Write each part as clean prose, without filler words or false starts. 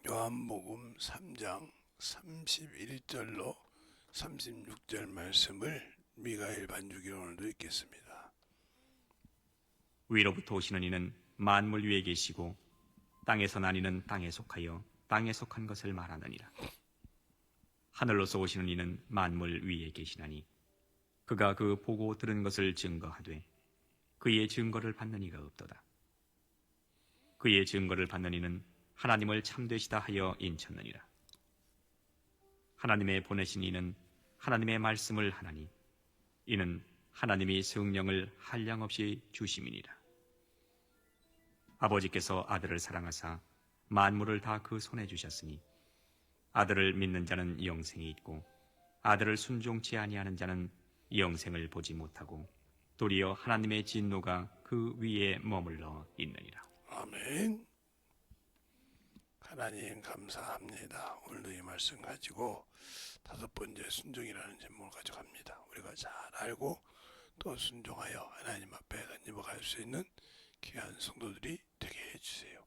요한복음 3장 31절로 36절 말씀을 미가엘 반주기로 오늘도 읽겠습니다. 위로부터 오시는 이는 만물 위에 계시고 땅에서 난 이는 땅에 속하여 땅에 속한 것을 말하느니라. 하늘로서 오시는 이는 만물 위에 계시나니 그가 그 보고 들은 것을 증거하되 그의 증거를 받는 이가 없도다. 그의 증거를 받는 이는 하나님을 참되시다 하여 인쳤느니라. 하나님의 보내신 이는 하나님의 말씀을 하나니 이는 하나님이 성령을 한량없이 주심이니라. 아버지께서 아들을 사랑하사 만물을 다 그 손에 주셨으니 아들을 믿는 자는 영생이 있고 아들을 순종치 아니하는 자는 영생을 보지 못하고 도리어 하나님의 진노가 그 위에 머물러 있느니라. 아멘. 하나님 감사합니다. 오늘도 이 말씀 가지고 5번째 순종이라는 제목을 가져갑니다. 우리가 잘 알고 또 순종하여 하나님 앞에 던져갈 수 있는 귀한 성도들이 되게 해주세요.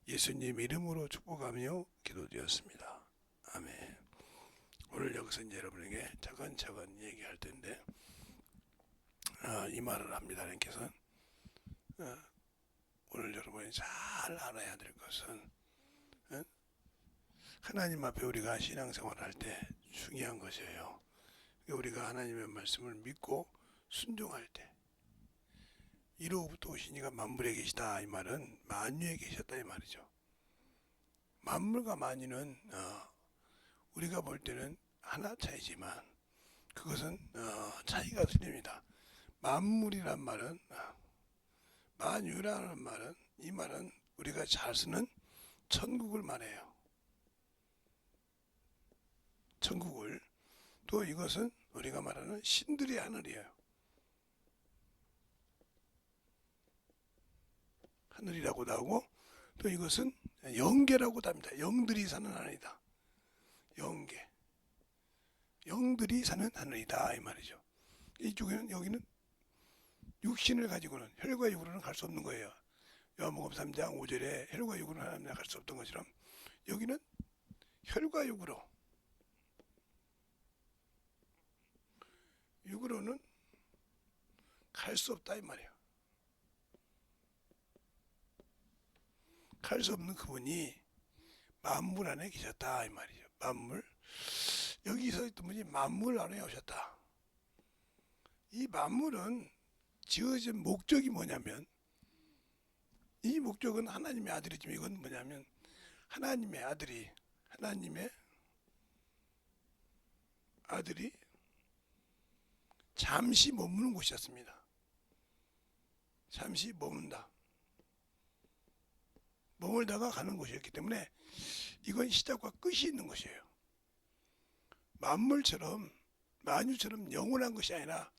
예수님 이름으로 축복하며 기도드렸습니다. 아멘. 오늘 여기서 이제 여러분에게 차근차근 얘기할 텐데 이 말을 합니다. 하나님께서는 오늘 여러분이 잘 알아야 될 것은 하나님 앞에 우리가 신앙생활을 할 때 중요한 것이에요. 우리가 하나님의 말씀을 믿고 순종할 때 이로부터 오신 이가 만물에 계시다 이 말은 만유에 계셨다 이 말이죠. 만물과 만유는 우리가 볼 때는 하나 차이지만 그것은 차이가 틀립니다. 만물이란 말은 만유라는 말은 이 말은 우리가 잘 쓰는 천국을 말해요. 천국을. 또 이것은 우리가 말하는 신들의 하늘이에요. 하늘이라고도 하고 또 이것은 영계라고도 합니다. 영들이 사는 하늘이다. 영계. 영들이 사는 하늘이다 이 말이죠. 이쪽에는 여기는 육신을 가지고는 혈과 육으로는 갈 수 없는 거예요. 요한복음 3장 5절에 혈과 육으로는 하나님을 갈 수 없던 것처럼 여기는 혈과 육으로는 갈 수 없다 이 말이에요. 갈 수 없는 그분이 만물 안에 계셨다 이 말이죠. 만물. 여기서 있던 분이 만물 안에 오셨다. 이 만물은 지어진 목적이 뭐냐면 이 목적은 하나님의 아들이지만 이건 뭐냐면 하나님의 아들이 잠시 머무는 곳이었습니다. 잠시 머문다. 머물다가 가는 곳이었기 때문에 이건 시작과 끝이 있는 것이에요. 만물처럼 만유처럼 영원한 것이 아니라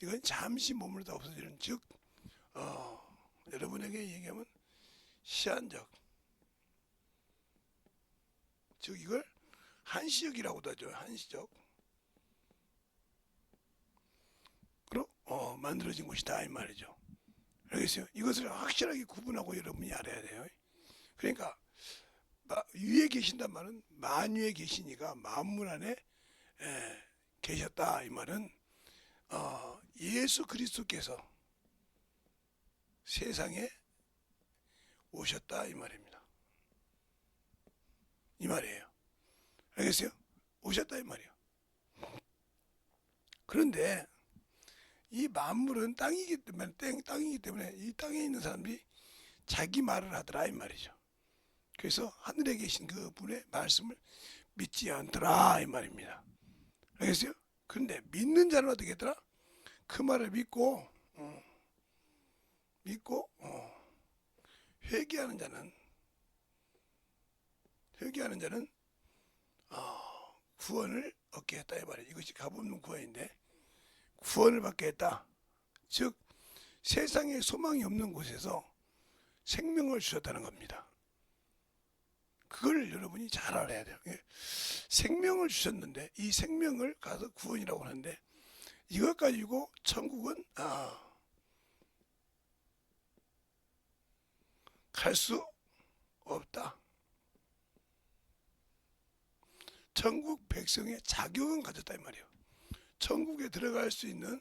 이건 잠시 머물다 없어지는 즉 여러분에게 얘기하면 시한적 즉 이걸 한시적이라고도 하죠. 한시적 그럼 만들어진 것이다 이 말이죠. 알겠어요? 이것을 확실하게 구분하고 여러분이 알아야 돼요. 그러니까 위에 계신단 말은 만유에 계시니까 만물 안에 계셨다 이 말은 예수 그리스도께서 세상에 오셨다 이 말입니다. 이 말이에요. 알겠어요? 오셨다 이 말이에요. 그런데 이 만물은 땅이기 때문에 이 땅에 있는 사람들이 자기 말을 하더라 이 말이죠. 그래서 하늘에 계신 그 분의 말씀을 믿지 않더라 이 말입니다. 알겠어요? 그런데 믿는 자는 어떻게 했더라? 그 말을 믿고 회개하는 자는 구원을 얻게 했다 이 말이에요. 이것이 값없는 구원인데 구원을 받게 했다. 즉 세상에 소망이 없는 곳에서 생명을 주셨다는 겁니다. 그걸 여러분이 잘 알아야 돼요. 생명을 주셨는데 이 생명을 가서 구원이라고 하는데 이것 가지고 천국은 갈 수 없다. 천국 백성의 자격은 가졌다 이 말이에요. 천국에 들어갈 수 있는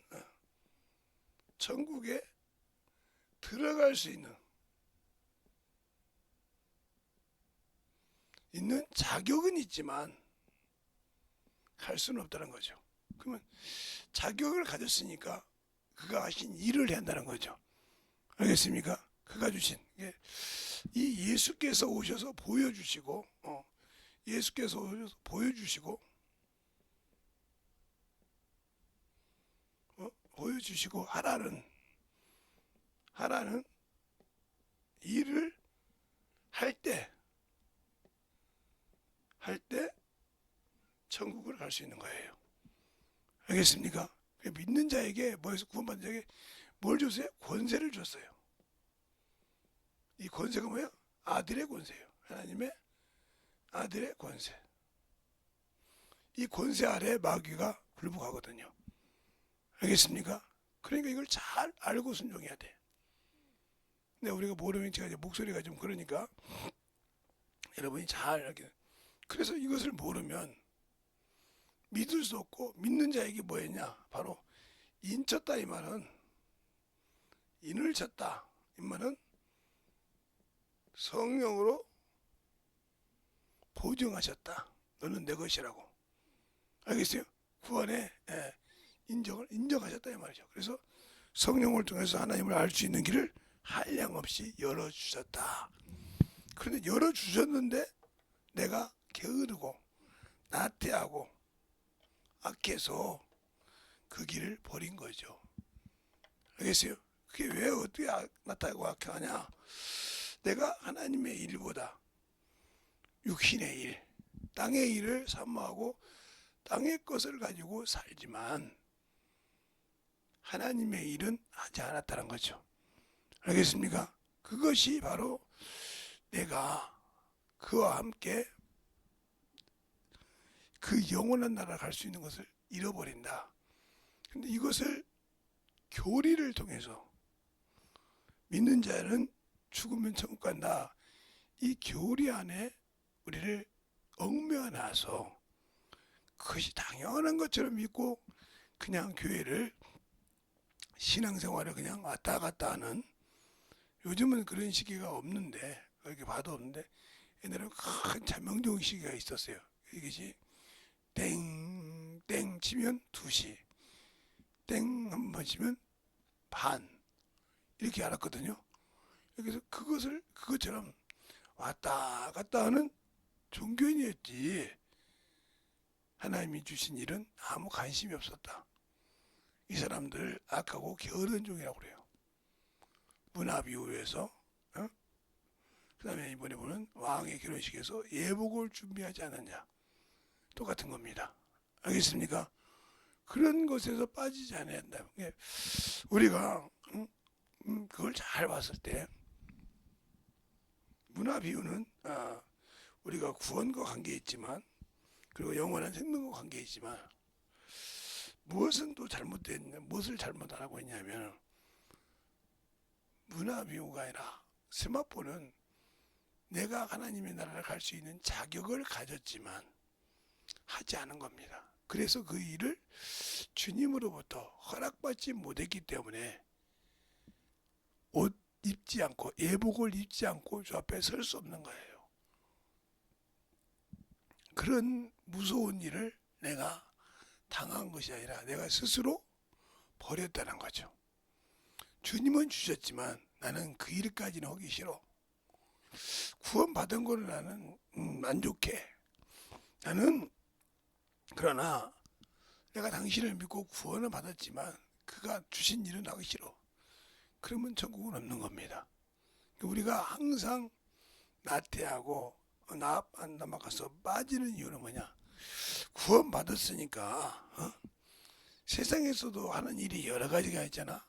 천국에 들어갈 수 있는 자격은 있지만 할 수는 없다는 거죠. 그러면 자격을 가졌으니까 그가 하신 일을 해야 한다는 거죠. 알겠습니까? 그가 주신 이 예수께서 오셔서 보여주시고 예수께서 오셔서 보여주시고 보여주시고 하라는 일을 할 때 천국을 갈 수 있는 거예요. 알겠습니까? 믿는 자에게 뭐에서 구원받는 자에게 뭘 줬어요? 권세를 줬어요. 이 권세가 뭐예요? 아들의 권세예요. 하나님의 아들의 권세. 이 권세 아래 마귀가 굴복하거든요. 알겠습니까? 그러니까 이걸 잘 알고 순종해야 돼. 근데 우리가 모르면 제가 이제 목소리가 좀 그러니까 여러분이 잘 알게. 그래서 이것을 모르면 믿을 수 없고 믿는 자에게 뭐였냐? 바로 인쳤다 이 말은 인을 쳤다 이 말은 성령으로 보증하셨다. 너는 내 것이라고. 알겠어요? 구원의 인정하셨다 이 말이죠. 그래서 성령을 통해서 하나님을 알 수 있는 길을 한량없이 열어주셨다. 그런데 열어주셨는데 내가 게으르고 나태하고 악해서 그 길을 버린 거죠. 알겠어요? 그게 왜 어떻게 나타나고 악하냐? 내가 하나님의 일보다 육신의 일, 땅의 일을 사모하고 땅의 것을 가지고 살지만 하나님의 일은 하지 않았다는 거죠. 알겠습니까? 그것이 바로 내가 그와 함께 그 영원한 나라를 갈 수 있는 것을 잃어버린다. 근데 이것을 교리를 통해서 믿는 자는 죽으면 천국 간다. 이 교리 안에 우리를 얽매어놔서 그것이 당연한 것처럼 믿고 그냥 교회를 신앙생활을 그냥 왔다 갔다 하는, 요즘은 그런 시기가 없는데, 이렇게 봐도 없는데 옛날에는 큰 자명종 시기가 있었어요. 이것이 땡 치면 2시, 땡 한 번 치면 반, 이렇게 알았거든요. 그래서 그것처럼 왔다 갔다 하는 종교인이었지 하나님이 주신 일은 아무 관심이 없었다. 이 사람들 악하고 게으른 종이라고 그래요. 문화비유에서 그 다음에 이번에 보는 왕의 결혼식에서 예복을 준비하지 않았냐, 똑같은 겁니다. 알겠습니까? 그런 것에서 빠지지 않아야 한다. 우리가 그걸 잘 봤을 때 문화비유는 우리가 구원과 관계있지만, 그리고 영원한 생명과 관계있지만, 무엇은 또 잘못됐냐, 무엇을 잘못 안 하고 있냐면, 문화비유가 아니라 세마포는 내가 하나님의 나라를 갈 수 있는 자격을 가졌지만 하지 않은 겁니다. 그래서 그 일을 주님으로부터 허락받지 못했기 때문에 옷 입지 않고, 예복을 입지 않고 주 앞에 설 수 없는 거예요. 그런 무서운 일을 내가 당한 것이 아니라 내가 스스로 버렸다는 거죠. 주님은 주셨지만 나는 그 일까지는 하기 싫어. 구원받은 거는 나는 만족해. 나는 그러나 내가 당신을 믿고 구원을 받았지만 그가 주신 일은 하기 싫어. 그러면 천국은 없는 겁니다. 우리가 항상 나태하고 남아가서 빠지는 이유는 뭐냐? 구원받았으니까 세상에서도 하는 일이 여러 가지가 있잖아.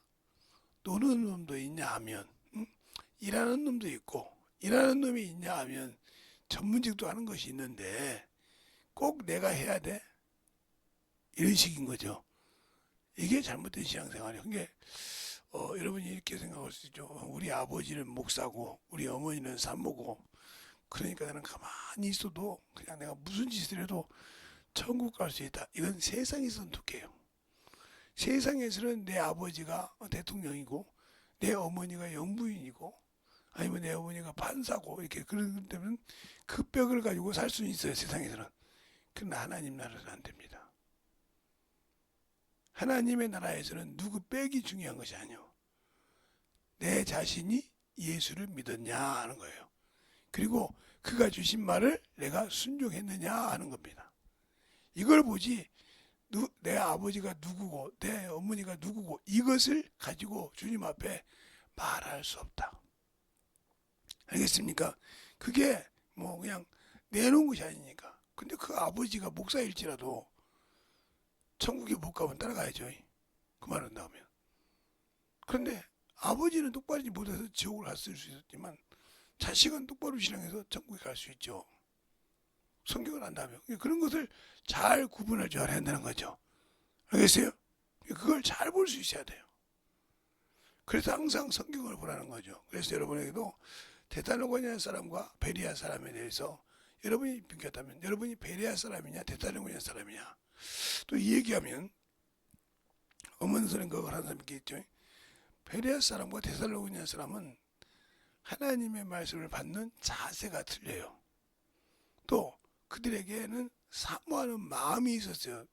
노는 놈도 있냐 하면 일하는 놈도 있고, 일하는 놈이 있냐 하면 전문직도 하는 것이 있는데 꼭 내가 해야 돼? 이런 식인 거죠. 이게 잘못된 신앙생활이에요. 그러니까 여러분이 이렇게 생각할 수 있죠. 우리 아버지는 목사고 우리 어머니는 산모고, 그러니까 나는 가만히 있어도 그냥 내가 무슨 짓을 해도 천국 갈 수 있다. 이건 세상에서는 독해요. 세상에서는 내 아버지가 대통령이고 내 어머니가 영부인이고 아니면 내 어머니가 판사고 이렇게 그런 때면 그 벽을 가지고 살 수는 있어요. 세상에서는. 그러나 하나님 나라는 안 됩니다. 하나님의 나라에서는 누구 빽이 중요한 것이 아니요. 내 자신이 예수를 믿었냐 하는 거예요. 그리고 그가 주신 말을 내가 순종했느냐 하는 겁니다. 이걸 보지 내 아버지가 누구고 내 어머니가 누구고 이것을 가지고 주님 앞에 말할 수 없다. 알겠습니까? 그게 뭐 그냥 내놓은 것이 아니니까. 근데 그 아버지가 목사일지라도 천국에 못 가면 따라가야죠. 그 말은 나오면. 그런데 아버지는 똑바르지 못해서 지옥을 갔을 수 있었지만 자식은 똑바로 신앙해서 천국에 갈 수 있죠. 성경을 안다면 그런 것을 잘 구분할 줄 알아야 한다는 거죠. 알겠어요? 그걸 잘 볼 수 있어야 돼요. 그래서 항상 성경을 보라는 거죠. 그래서 여러분에게도 데살로니가 사람과 베레아 사람에 대해서 여러분이 비교했다면 여러분이 베레아 사람이냐 데살로니가 사람이냐 또 이 얘기하면 어머니서는 그걸 하는 사람이 있죠. 베레아 사람과 데살로니가 사람은 하나님의 말씀을 받는 자세가 틀려요. 또 그들에게는 사모하는 마음이 있었어요.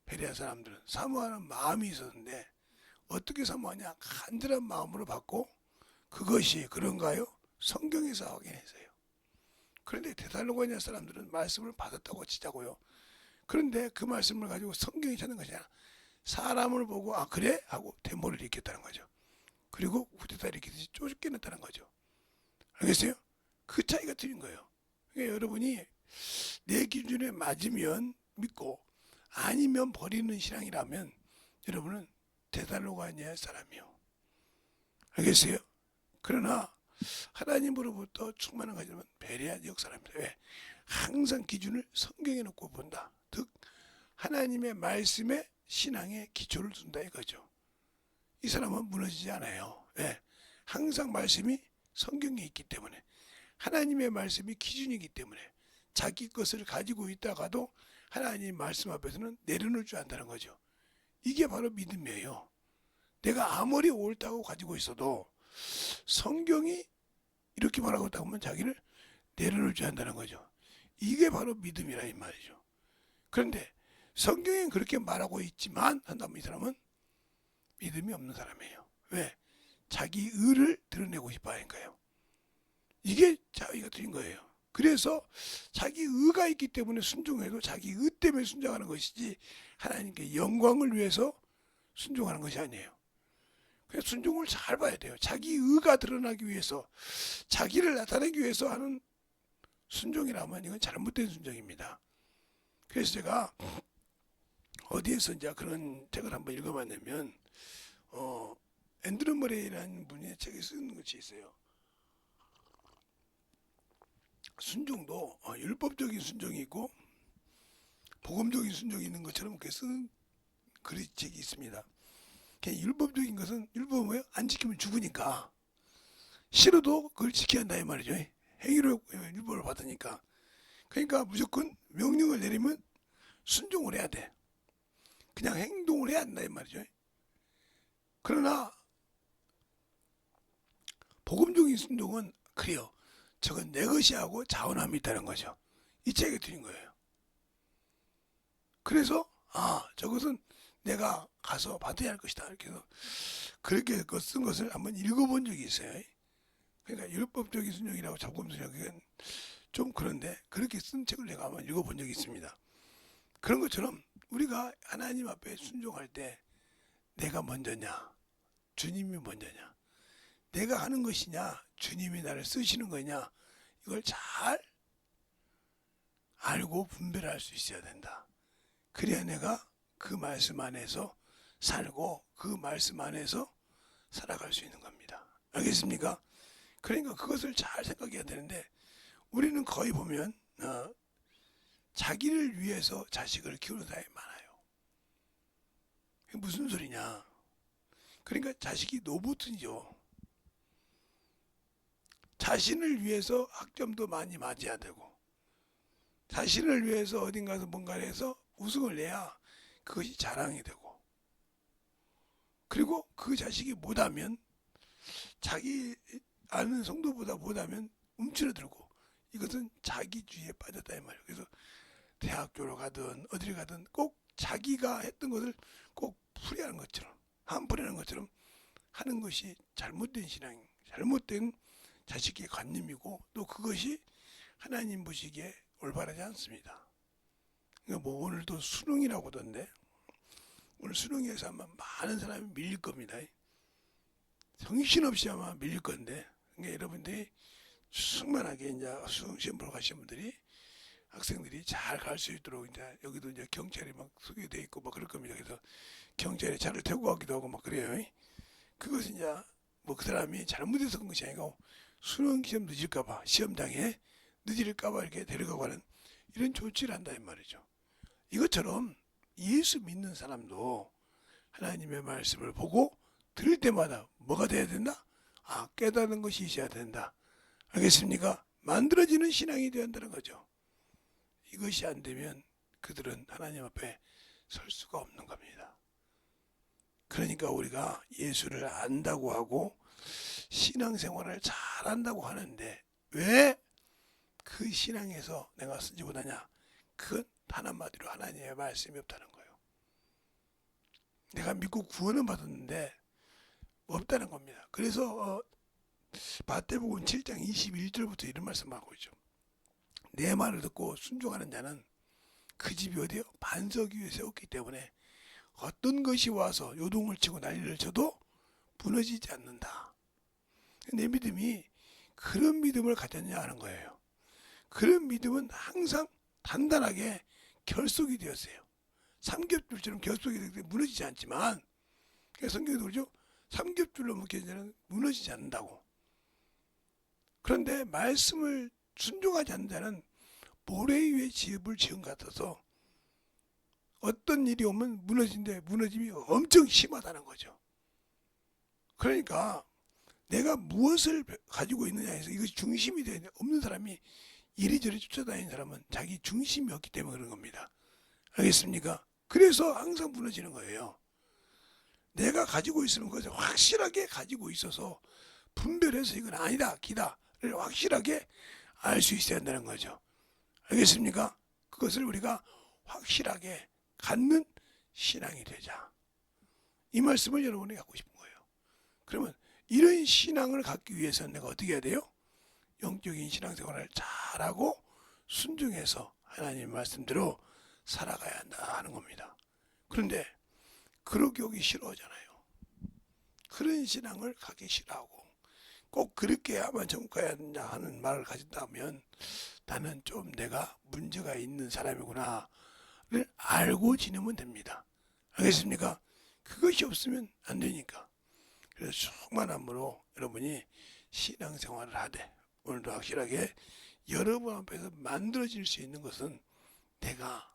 베레아 사람들은 사모하는 마음이 있었는데 어떻게 사모하냐? 간절한 마음으로 받고 그것이 그런가요? 성경에서 확인했어요. 그런데 데살로니가 사람들은 말씀을 받았다고 치자고요. 그런데 그 말씀을 가지고 성경이 찾는 것이 아니라 사람을 보고 아 그래? 하고 데모를 일으켰다는 거죠. 그리고 쿠데타를 일으키듯이 쫓겨냈다는 거죠. 알겠어요? 그 차이가 틀린 거예요. 그러니까 여러분이 내 기준에 맞으면 믿고 아니면 버리는 신앙이라면 여러분은 데살로니가 사람이요. 알겠어요? 그러나 하나님으로부터 충만한 가지면 베레아 지역 사람입니다. 왜? 항상 기준을 성경에 놓고 본다. 즉 하나님의 말씀에 신앙의 기초를 둔다 이거죠. 이 사람은 무너지지 않아요. 왜? 항상 말씀이 성경에 있기 때문에 하나님의 말씀이 기준이기 때문에 자기 것을 가지고 있다가도 하나님 말씀 앞에서는 내려놓을 줄 안다는 거죠. 이게 바로 믿음이에요. 내가 아무리 옳다고 가지고 있어도 성경이 이렇게 말하고 있다고 하면 자기를 내려놓을 줄 안다는 거죠. 이게 바로 믿음이라 이 말이죠. 그런데 성경엔 그렇게 말하고 있지만 한다면 이 사람은 믿음이 없는 사람이에요. 왜? 자기 의를 드러내고 싶어 하니까요. 이게 자기가 틀린 거예요. 그래서 자기 의가 있기 때문에 순종해도 자기 의 때문에 순종하는 것이지 하나님께 영광을 위해서 순종하는 것이 아니에요. 그래서 순종을 잘 봐야 돼요. 자기 의가 드러나기 위해서 자기를 나타내기 위해서 하는 순종이라면 이건 잘못된 순종입니다. 그래서 제가 어디에서 이제 그런 책을 한번 읽어봤냐면 앤드루 머레이라는 분의 책에 쓰는 것이 있어요. 순종도 율법적인 순종이 있고 복음적인 순종이 있는 것처럼 그렇게 쓰는 책이 있습니다. 율법적인 것은 율법은 뭐예요? 안 지키면 죽으니까 싫어도 그걸 지켜야 한다 이 말이죠. 행위로 율법을 받으니까. 그러니까 무조건 명령을 내리면 순종을 해야 돼. 그냥 행동을 해야 한다 이 말이죠. 그러나 복음적인 순종은 그래요. 저건 내 것이 하고 자원함이 있다는 거죠. 이 책에 드린 거예요. 그래서 저것은 내가 가서 받아야 할 것이다. 이렇게 해서 그렇게 쓴 것을 한번 읽어본 적이 있어요. 그러니까 율법적인 순종이라고 잡음순종 그건 좀 그런데 그렇게 쓴 책을 내가 한번 읽어본 적이 있습니다. 그런 것처럼 우리가 하나님 앞에 순종할 때 내가 먼저냐 주님이 먼저냐 내가 하는 것이냐 주님이 나를 쓰시는 거냐 이걸 잘 알고 분별할 수 있어야 된다. 그래야 내가 그 말씀 안에서 살고 그 말씀 안에서 살아갈 수 있는 겁니다. 알겠습니까? 그러니까 그것을 잘 생각해야 되는데 우리는 거의 보면 자기를 위해서 자식을 키우는 사람이 많아요. 그게 무슨 소리냐? 그러니까 자식이 노부튼이죠. 자신을 위해서 학점도 많이 맞아야 되고 자신을 위해서 어딘가서 뭔가를 해서 우승을 내야 그것이 자랑이 되고, 그리고 그 자식이 못하면, 자기 아는 성도보다 못하면 움츠러들고, 이것은 자기주의에 빠졌다 이 말이에요. 그래서 대학교로 가든 어디를 가든 꼭 자기가 했던 것을 꼭 풀이하는 것처럼, 한풀이하는 것처럼 하는 것이 잘못된 신앙, 잘못된 자식의 관념이고, 또 그것이 하나님 보시기에 올바르지 않습니다. 그러니까 뭐 오늘도 수능이라고 하던데, 오늘 수능에서 아마 많은 사람이 밀릴 겁니다. 정신없이 아마 밀릴 건데, 그러니까 여러분들이 충만하게 이제 수능 시험 보러 가시는 분들이, 학생들이 잘 갈 수 있도록, 이제 여기도 이제 경찰이 막 소개돼 있고 막 그럴 겁니다. 그래서 경찰이 차를 태우고 가기도 하고 막 그래요. 그것은 이제 뭐 그 사람이 잘못해서 그런 것이 아니고, 수능 시험 늦을까봐, 시험장에 늦을까봐 이렇게 데려가고 하는 이런 조치를 한다 이 말이죠. 이것처럼 예수 믿는 사람도 하나님의 말씀을 보고 들을 때마다 뭐가 돼야 된다? 아, 깨닫는 것이 있어야 된다. 알겠습니까? 만들어지는 신앙이 되어야 한다는 거죠. 이것이 안 되면 그들은 하나님 앞에 설 수가 없는 겁니다. 그러니까 우리가 예수를 안다고 하고 신앙생활을 잘한다고 하는데 왜 그 신앙에서 내가 쓰지 못하냐? 그건 단 한마디로 하나님의 말씀이 없다는 거예요. 내가 믿고 구원은 받았는데 없다는 겁니다. 그래서 마태복음 7장 21절부터 이런 말씀하고 있죠. 내 말을 듣고 순종하는 자는 그 집이 어디요? 반석 위에 세웠기 때문에 어떤 것이 와서 요동을 치고 난리를 쳐도 무너지지 않는다. 내 믿음이 그런 믿음을 가졌냐 하는 거예요. 그런 믿음은 항상 단단하게 결속이 되었어요. 삼겹줄처럼 결속이 되기 때문에 무너지지 않지만, 성경에도 그러죠. 삼겹줄로 묶여진 자는 무너지지 않는다고. 그런데 말씀을 순종하지 않는 자는 모래 위에 집을 지은 것 같아서 어떤 일이 오면 무너진데 무너짐이 엄청 심하다는 거죠. 그러니까 내가 무엇을 가지고 있느냐에서 이것이 중심이 되는, 없는 사람이 이리저리 쫓아다니는 사람은 자기 중심이 없기 때문에 그런 겁니다. 알겠습니까? 그래서 항상 무너지는 거예요. 내가 가지고 있으면 그것을 확실하게 가지고 있어서 분별해서 이건 아니다, 기다를 확실하게 알 수 있어야 한다는 거죠. 알겠습니까? 그것을 우리가 확실하게 갖는 신앙이 되자. 이 말씀을 여러분이 갖고 싶은 거예요. 그러면 이런 신앙을 갖기 위해서는 내가 어떻게 해야 돼요? 영적인 신앙생활을 잘하고 순종해서 하나님 말씀대로 살아가야 한다 하는 겁니다. 그런데 그러기 오기 싫어하잖아요. 그런 신앙을 갖기 싫어하고 꼭 그렇게 해야만 천국 가야 된다 하는 말을 가진다면 나는 좀 내가 문제가 있는 사람이구나를 알고 지내면 됩니다. 알겠습니까? 그것이 없으면 안 되니까. 그래서 충만함으로 여러분이 신앙생활을 하되 오늘도 확실하게 여러분 앞에서 만들어질 수 있는 것은 내가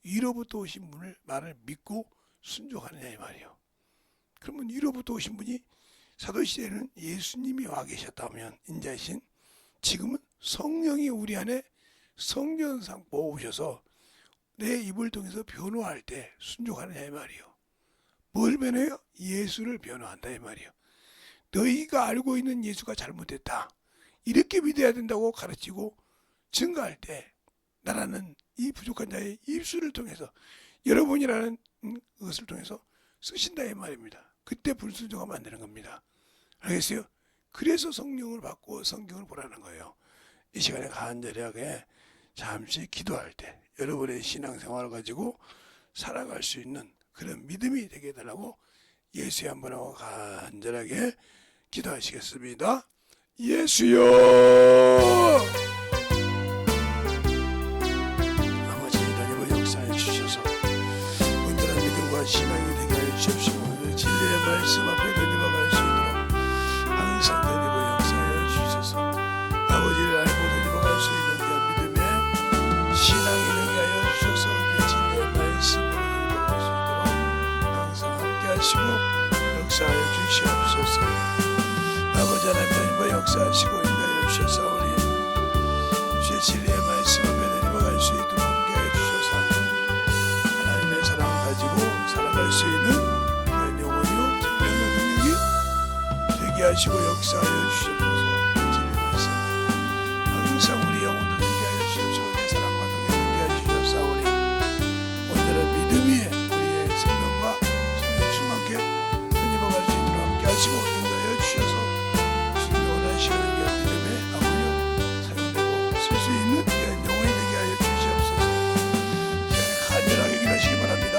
위로부터 오신 분을 말을 믿고 순종하느냐 이 말이에요. 그러면 위로부터 오신 분이 사도시대에는 예수님이 와 계셨다면 인자이신, 지금은 성령이 우리 안에 성전상 모으셔서 내 입을 통해서 변호할 때 순종하느냐 이 말이에요. 뭘 변호해요? 예수를 변호한다 이 말이에요. 너희가 알고 있는 예수가 잘못됐다, 이렇게 믿어야 된다고 가르치고 증거할 때 나라는 이 부족한 자의 입술을 통해서 여러분이라는 것을 통해서 쓰신다 이 말입니다. 그때 불순종하면 안 되는 겁니다. 알겠어요? 그래서 성령을 받고 성경을 보라는 거예요. 이 시간에 간절하게 잠시 기도할 때 여러분의 신앙생활을 가지고 살아갈 수 있는 그런 믿음이 되게 해달라고 예수의 한 번하고 간절하게 기도하시겠습니다. 예수여, 아버지 하나님의 역사해 주셔서 온전한 믿음과 희망이 되게 하여 주십시오. 진리의 말씀 앞에 되짚어갈 수 있도록 항상 되짚어 역사해 주셔서 아버지를 알고 되짚어갈 수 있는 그 믿음의 신앙이 되게 하여 주셔서 그 진리의 말씀으로 되짚어갈 수 있도록 항상 함께 하시고 역사하여 주시옵소서. 아버지 하나님 역사하시고 인도하여 주셔서 우리 주의 진리의 말씀 앞에 내려갈 수 하시고 역사하여 주시옵소서. 주님의 말씀 항상 우리 영혼을 들게 하여 주시옵소서. 내 사랑과 동에 들게 하여 주시옵사오니 오늘은 믿음 위에 우리의 생명과 성령 충만케 흔입어갈 수 있도록 함께 하시고 인도하여 주셔서 순종하는 시간에 믿음의 아버지여 사용되고 쓸 수 있는 귀한 영혼이 되게 하여 주시옵소서. 간절하게 기도하시기 바랍니다.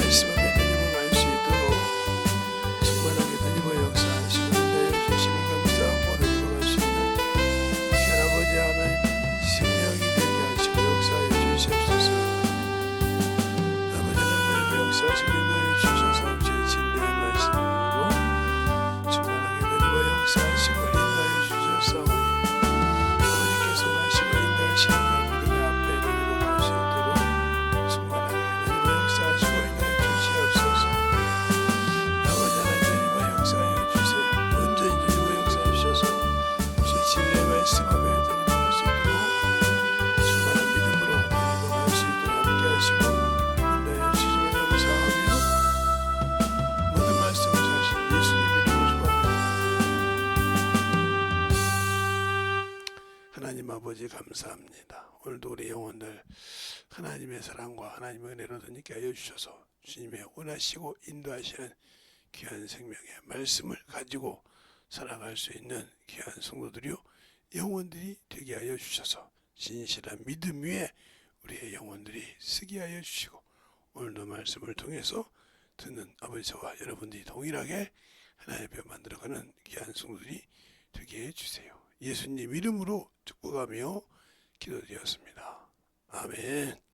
말씀 앞에 드림을 갈 수 있도록 충만하게 드림을 역사하시고 인도하여 주심을 감사하고 드림을 갈 수 있는 귀한 아버지 하나님 생명이 되게 하시고 역사하여 주시옵소서. 아버지 하나님 역사하시고 인도하여 주셔서 주의 진리의 말씀으로 충만하게 드림을 역사하시고 인도하여 주셨사오니 아버지께서 하시고 인도하시는 믿음의 앞에 드림을 갈 수 있도록 충만하게 드림을 역사하시고 인도하여 주시옵소서. 아버지 하나님 드림을 역사하여 주세요. 온전히 드림을 역사해 주셔서 주의 진리의 말씀 앞에 드림을 갈 수 있도록 충만한 믿음으로 드림을 갈 수 있도록 함께 하시고 인도하여 주심을 감사하며 모든 말씀을 하신 예수님 이름으로 축원합니다. 하나님 아버지 감사합니다. 오늘도 우리 영혼들 하나님의 사랑과 하나님의 은혜로 덧있게 하여 주셔서 주님의 원하시고 인도하시는 귀한 생명의 말씀을 가지고 살아갈 수 있는 귀한 성도들이요 영혼들이 되게 하여 주셔서 진실한 믿음 위에 우리의 영혼들이 쓰게 하여 주시고 오늘도 말씀을 통해서 듣는 아버지 저와 여러분들이 동일하게 하나님의 뼈 만들어가는 귀한 성도들이 되게 해주세요. 예수님 이름으로 축복하며 기도드렸습니다. 아멘.